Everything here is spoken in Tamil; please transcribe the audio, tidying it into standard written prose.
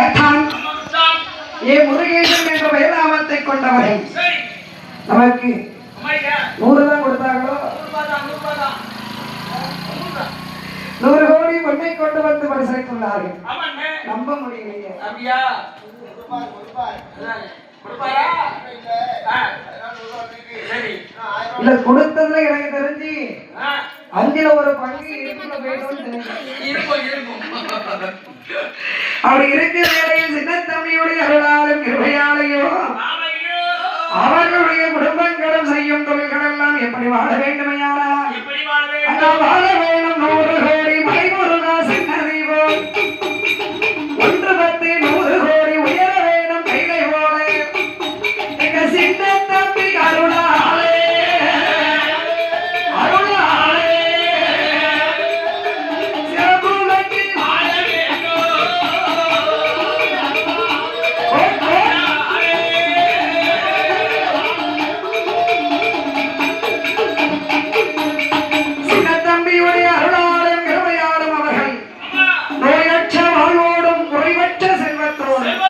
அத்தான் ஏ முருகேசன் என்ற வேதாமத்தை கொண்டவரை நமக்கு 100 தான் கொடுத்தாங்களோ 100 கோடி பொண்ணை கொண்டு வந்து பரிசளித்துள்ளார்கள். நம்ப முடியலையே. இல்ல கொடுத்ததுல எனக்கு தெரிஞ்சு 5ல் ஒரு பங்கு அப்படி இருக்கிற வேளையில் சின்னத்தம்பியுடைய அருளாலும் கிருபையாலையோ அவர்களுடைய குடும்பங்களும் செய்யும் தொழில்கள் எல்லாம் எப்படி வாழ வேண்டுமையானா வாழ வேணும் 100 கோடி